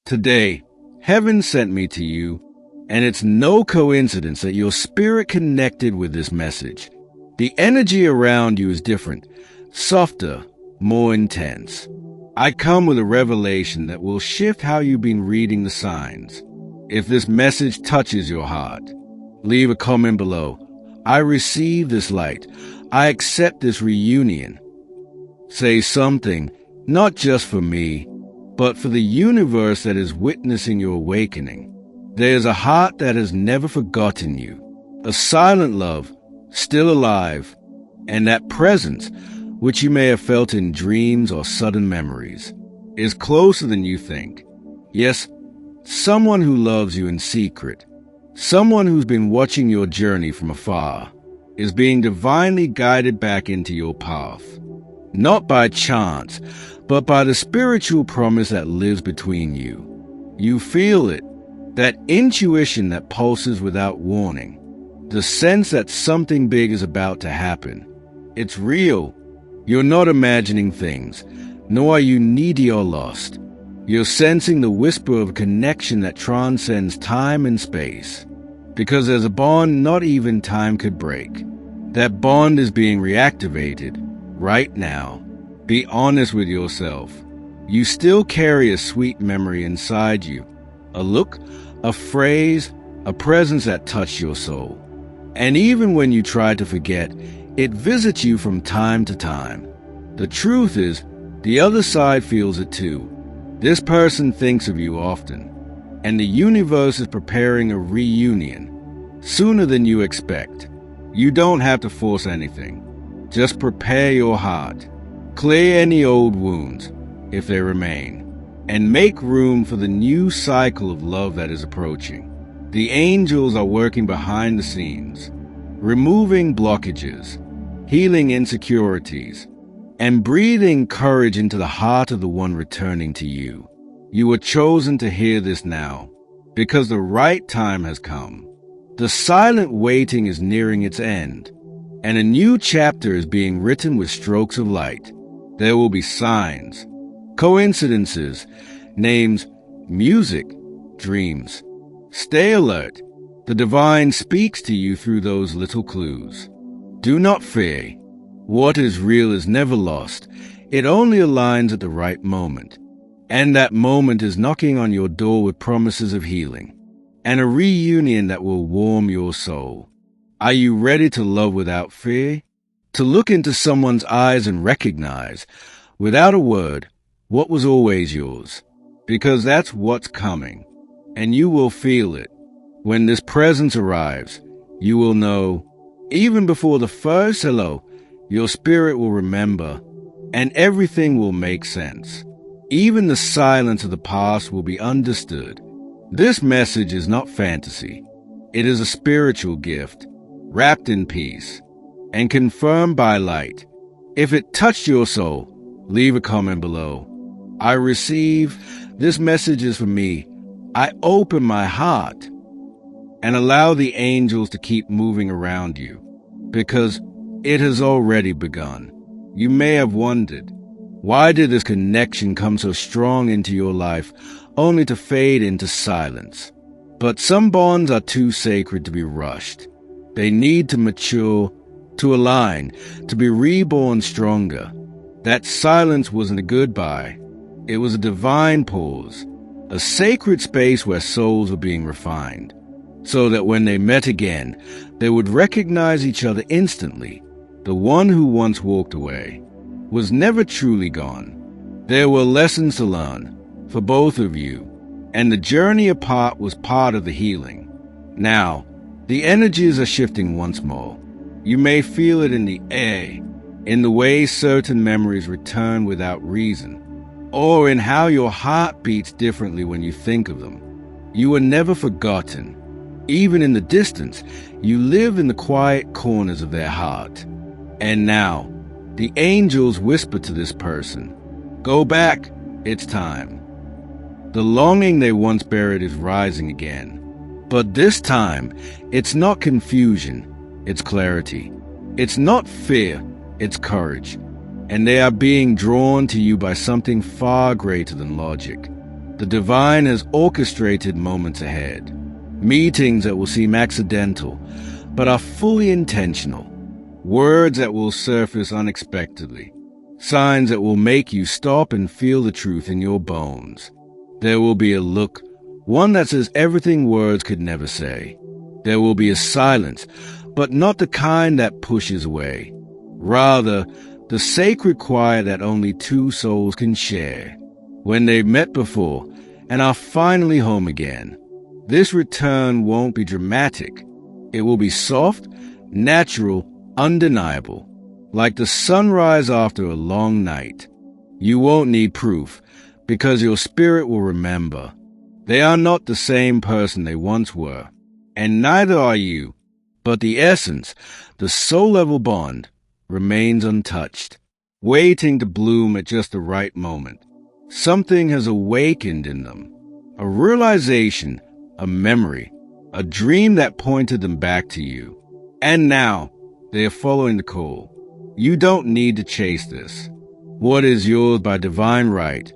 Today, heaven sent me to you, and it's no coincidence that your spirit connected with this message. The energy around you is different, softer, more intense. I come with a revelation that will shift how you've been reading the signs. If this message touches your heart, leave a comment below. I receive this light. I accept this reunion. Say something, not just for me, but for the universe that is witnessing your awakening. There's a heart that has never forgotten you, a silent love, still alive, and that presence, which you may have felt in dreams or sudden memories, is closer than you think. Yes, someone who loves you in secret, someone who's been watching your journey from afar, is being divinely guided back into your path. Not by chance, but by the spiritual promise that lives between you. You feel it, that intuition that pulses without warning, the sense that something big is about to happen. It's real. You're not imagining things, nor are you needy or lost. You're sensing the whisper of connection that transcends time and space, because there's a bond not even time could break. That bond is being reactivated right now. Be honest with yourself. You still carry a sweet memory inside you, a look, a phrase, a presence that touched your soul. And even when you try to forget, it visits you from time to time. The truth is, the other side feels it too. This person thinks of you often, and the universe is preparing a reunion sooner than you expect. You don't have to force anything. Just prepare your heart. Clear any old wounds, if they remain, and make room for the new cycle of love that is approaching. The angels are working behind the scenes, removing blockages, healing insecurities, and breathing courage into the heart of the one returning to you. You were chosen to hear this now, because the right time has come. The silent waiting is nearing its end, and a new chapter is being written with strokes of light. There will be signs, coincidences, names, music, dreams. Stay alert. The divine speaks to you through those little clues. Do not fear. What is real is never lost. It only aligns at the right moment. And that moment is knocking on your door with promises of healing and a reunion that will warm your soul. Are you ready to love without fear? To look into someone's eyes and recognize, without a word, what was always yours? Because that's what's coming, and you will feel it. When this presence arrives, you will know, even before the first hello, your spirit will remember, and everything will make sense. Even the silence of the past will be understood. This message is not fantasy. It is a spiritual gift, wrapped in peace, and confirmed by light. If it touched your soul, leave a comment below. I receive. This message is for me. I open my heart and allow the angels to keep moving around you, because it has already begun. You may have wondered, why did this connection come so strong into your life, only to fade into silence? But some bonds are too sacred to be rushed. They need to mature, to align, to be reborn stronger. That silence wasn't a goodbye. It was a divine pause, a sacred space where souls were being refined, so that when they met again, they would recognize each other instantly. The one who once walked away was never truly gone. There were lessons to learn for both of you, and the journey apart was part of the healing. Now, the energies are shifting once more. You may feel it in the air, in the way certain memories return without reason, or in how your heart beats differently when you think of them. You were never forgotten. Even in the distance, you live in the quiet corners of their heart. And now, the angels whisper to this person, "Go back, it's time." The longing they once buried is rising again. But this time, it's not confusion, it's clarity. It's not fear, it's courage. And they are being drawn to you by something far greater than logic. The divine has orchestrated moments ahead, meetings that will seem accidental, but are fully intentional, words that will surface unexpectedly, signs that will make you stop and feel the truth in your bones. There will be a look, one that says everything words could never say. There will be a silence, but not the kind that pushes away. Rather, the sacred quiet that only two souls can share. When they've met before and are finally home again, this return won't be dramatic. It will be soft, natural, undeniable, like the sunrise after a long night. You won't need proof, because your spirit will remember. They are not the same person they once were, and neither are you, but the essence, the soul-level bond, remains untouched, waiting to bloom at just the right moment. Something has awakened in them, a realization, a memory, a dream that pointed them back to you. And now, they are following the call. You don't need to chase this. What is yours by divine right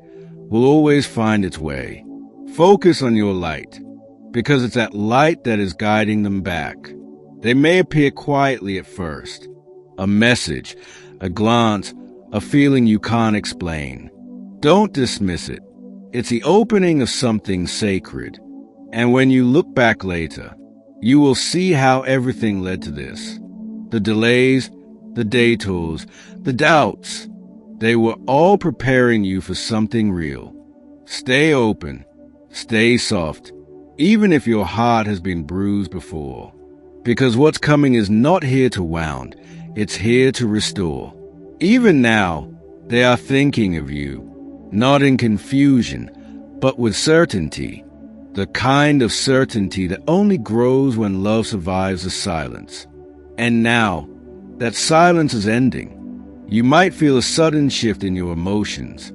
will always find its way. Focus on your light, because it's that light that is guiding them back. They may appear quietly at first. A message, a glance, a feeling you can't explain. Don't dismiss it. It's the opening of something sacred. And when you look back later, you will see how everything led to this. The delays, the detours, the doubts. They were all preparing you for something real. Stay open. Stay soft, even if your heart has been bruised before. Because what's coming is not here to wound, it's here to restore. Even now, they are thinking of you, not in confusion, but with certainty. The kind of certainty that only grows when love survives the silence. And now, that silence is ending. You might feel a sudden shift in your emotions,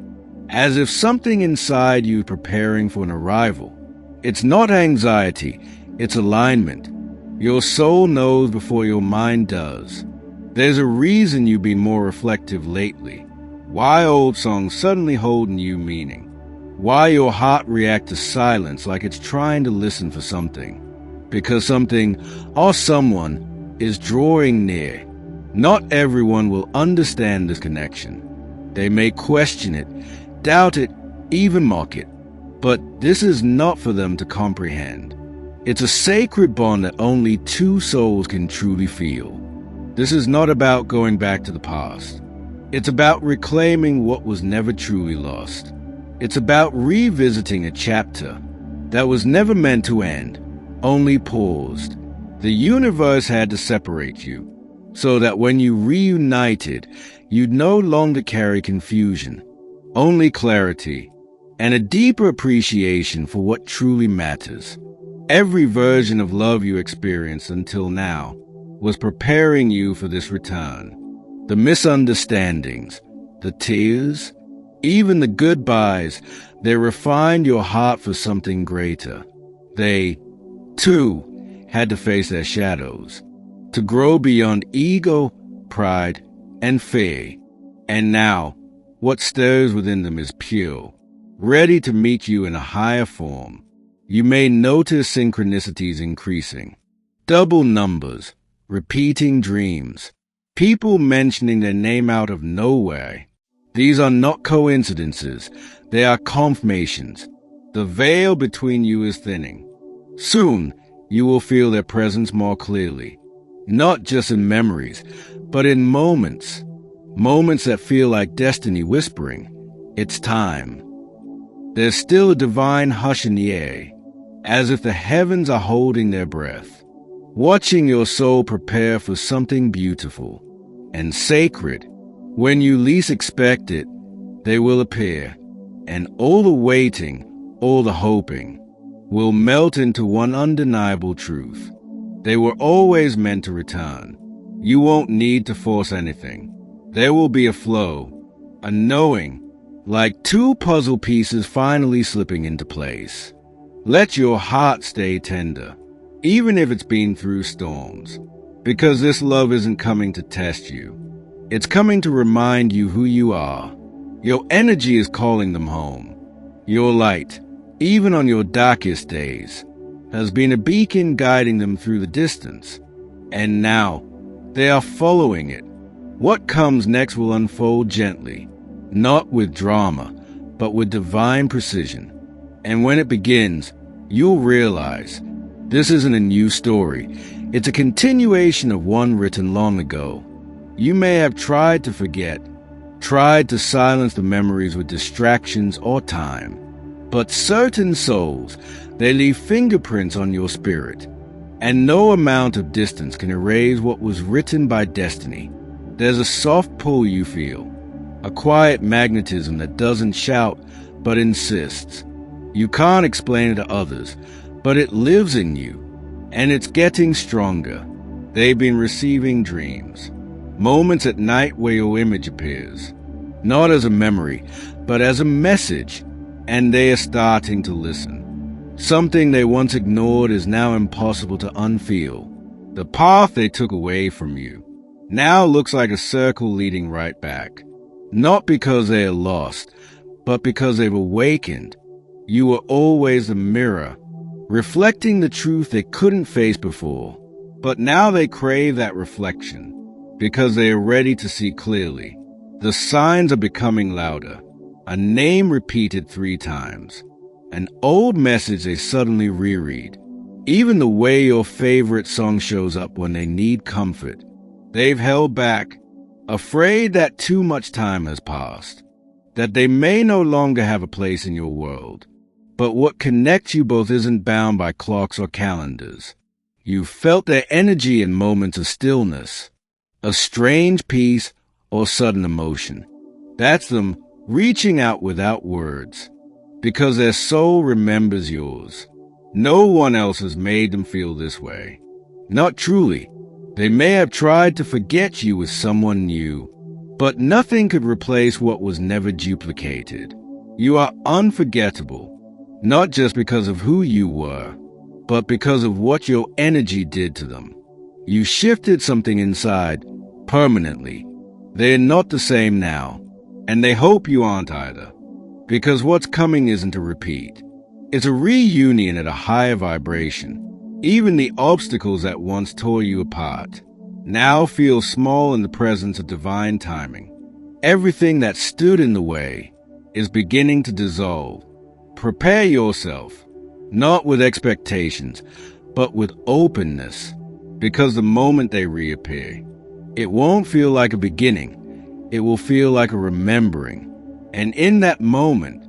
as if something inside you is preparing for an arrival. It's not anxiety, it's alignment. Your soul knows before your mind does. There's a reason you've been more reflective lately. Why old songs suddenly hold new meaning. Why your heart reacts to silence like it's trying to listen for something. Because something or someone is drawing near. Not everyone will understand this connection. They may question it, doubt it, even mock it. But this is not for them to comprehend. It's a sacred bond that only two souls can truly feel. This is not about going back to the past. It's about reclaiming what was never truly lost. It's about revisiting a chapter that was never meant to end, only paused. The universe had to separate you, so that when you reunited, you'd no longer carry confusion, only clarity, and a deeper appreciation for what truly matters. Every version of love you experienced until now was preparing you for this return. The misunderstandings, the tears, even the goodbyes, they refined your heart for something greater. They, too, had to face their shadows, to grow beyond ego, pride, and fear. And now, what stirs within them is pure, ready to meet you in a higher form. You may notice synchronicities increasing, double numbers, repeating dreams, people mentioning their name out of nowhere. These are not coincidences, they are confirmations. The veil between you is thinning. Soon, you will feel their presence more clearly, not just in memories, but in moments that feel like destiny whispering, "It's time." There's still a divine hush in the air, as if the heavens are holding their breath, watching your soul prepare for something beautiful and sacred. When you least expect it, they will appear, and all the waiting, all the hoping, will melt into one undeniable truth. They were always meant to return. You won't need to force anything. There will be a flow, a knowing, like two puzzle pieces finally slipping into place. Let your heart stay tender, even if it's been through storms, because this love isn't coming to test you. It's coming to remind you who you are. Your energy is calling them home. Your light, even on your darkest days, has been a beacon guiding them through the distance. And now, they are following it. What comes next will unfold gently, not with drama, but with divine precision. And when it begins, you'll realize this isn't a new story. It's a continuation of one written long ago. You may have tried to forget, tried to silence the memories with distractions or time. But certain souls, they leave fingerprints on your spirit. And no amount of distance can erase what was written by destiny. There's a soft pull you feel, a quiet magnetism that doesn't shout but insists. You can't explain it to others, but it lives in you, and it's getting stronger. They've been receiving dreams, moments at night where your image appears, not as a memory, but as a message, and they are starting to listen. Something they once ignored is now impossible to unfeel. The path they took away from you now looks like a circle leading right back. Not because they are lost, but because they've awakened. You were always a mirror, reflecting the truth they couldn't face before. But now they crave that reflection, because they are ready to see clearly. The signs are becoming louder. A name repeated 3 times. An old message they suddenly reread. Even the way your favorite song shows up when they need comfort. They've held back, afraid that too much time has passed, that they may no longer have a place in your world. But what connects you both isn't bound by clocks or calendars. You felt their energy in moments of stillness, a strange peace or sudden emotion. That's them reaching out without words, because their soul remembers yours. No one else has made them feel this way. Not truly. They may have tried to forget you with someone new, but nothing could replace what was never duplicated. You are unforgettable, not just because of who you were, but because of what your energy did to them. You shifted something inside permanently. They're not the same now, and they hope you aren't either, because what's coming isn't a repeat. It's a reunion at a higher vibration. Even the obstacles that once tore you apart now feel small in the presence of divine timing. Everything that stood in the way is beginning to dissolve. Prepare yourself, not with expectations, but with openness, because the moment they reappear, it won't feel like a beginning. It will feel like a remembering. And in that moment,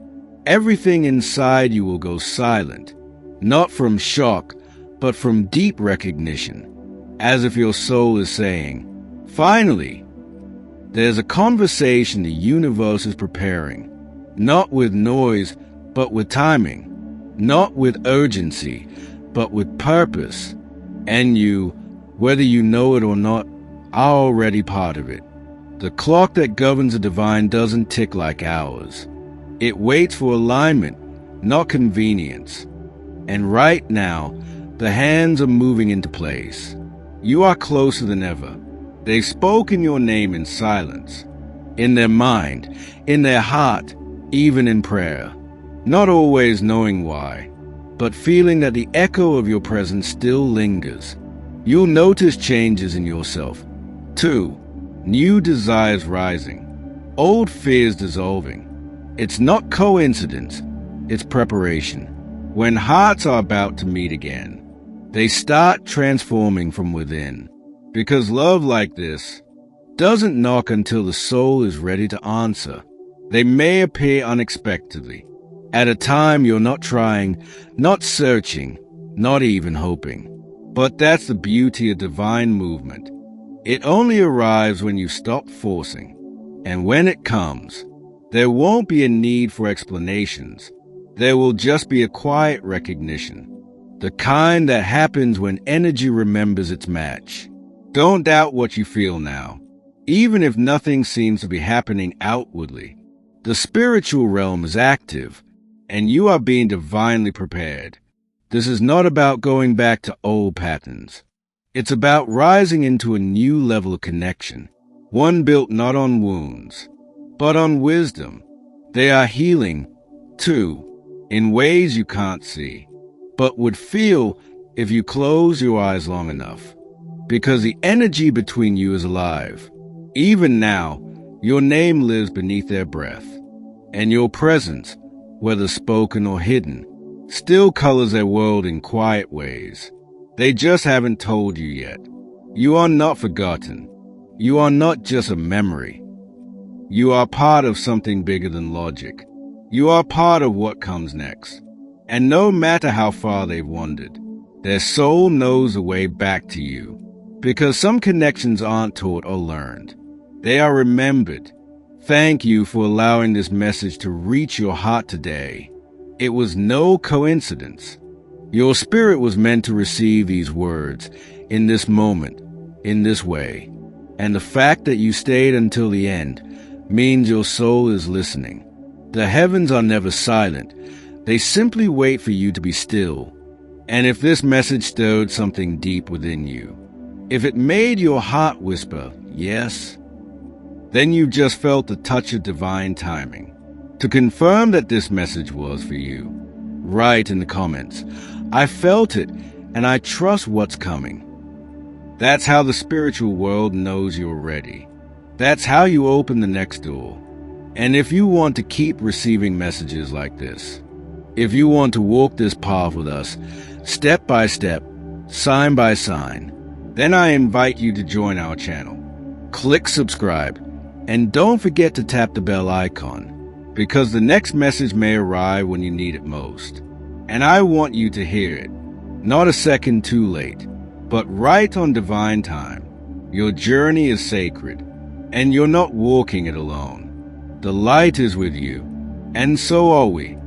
everything inside you will go silent, not from shock, but from deep recognition, as if your soul is saying, finally, there's a conversation the universe is preparing, not with noise, but with timing, not with urgency, but with purpose. And you, whether you know it or not, are already part of it. The clock that governs the divine doesn't tick like ours. It waits for alignment, not convenience. And right now, the hands are moving into place. You are closer than ever. They've spoken your name in silence, in their mind, in their heart, even in prayer. Not always knowing why, but feeling that the echo of your presence still lingers. You'll notice changes in yourself, too. New desires rising, old fears dissolving. It's not coincidence, it's preparation. When hearts are about to meet again, they start transforming from within. Because love like this doesn't knock until the soul is ready to answer. They may appear unexpectedly, at a time you're not trying, not searching, not even hoping. But that's the beauty of divine movement. It only arrives when you stop forcing. And when it comes, there won't be a need for explanations. There will just be a quiet recognition. The kind that happens when energy remembers its match. Don't doubt what you feel now, even if nothing seems to be happening outwardly. The spiritual realm is active, and you are being divinely prepared. This is not about going back to old patterns. It's about rising into a new level of connection, one built not on wounds, but on wisdom. They are healing, too. in ways you can't see, but would feel if you close your eyes long enough. Because the energy between you is alive. Even now, your name lives beneath their breath, and your presence, whether spoken or hidden, still colors their world in quiet ways. They just haven't told you yet. You are not forgotten. You are not just a memory. You are part of something bigger than logic. You are part of what comes next. And no matter how far they've wandered, their soul knows the way back to you. Because some connections aren't taught or learned. They are remembered. Thank you for allowing this message to reach your heart today. It was no coincidence. Your spirit was meant to receive these words in this moment, in this way. And the fact that you stayed until the end means your soul is listening. The heavens are never silent. They simply wait for you to be still. And if this message stirred something deep within you, if it made your heart whisper, yes, then you just felt the touch of divine timing. To confirm that this message was for you, write in the comments, I felt it and I trust what's coming. That's how the spiritual world knows you're ready. That's how you open the next door. And if you want to keep receiving messages like this, if you want to walk this path with us, step by step, sign by sign, then I invite you to join our channel. Click subscribe, and don't forget to tap the bell icon, because the next message may arrive when you need it most. And I want you to hear it, not a second too late, but right on divine time. Your journey is sacred, and you're not walking it alone. The light is with you, and so are we.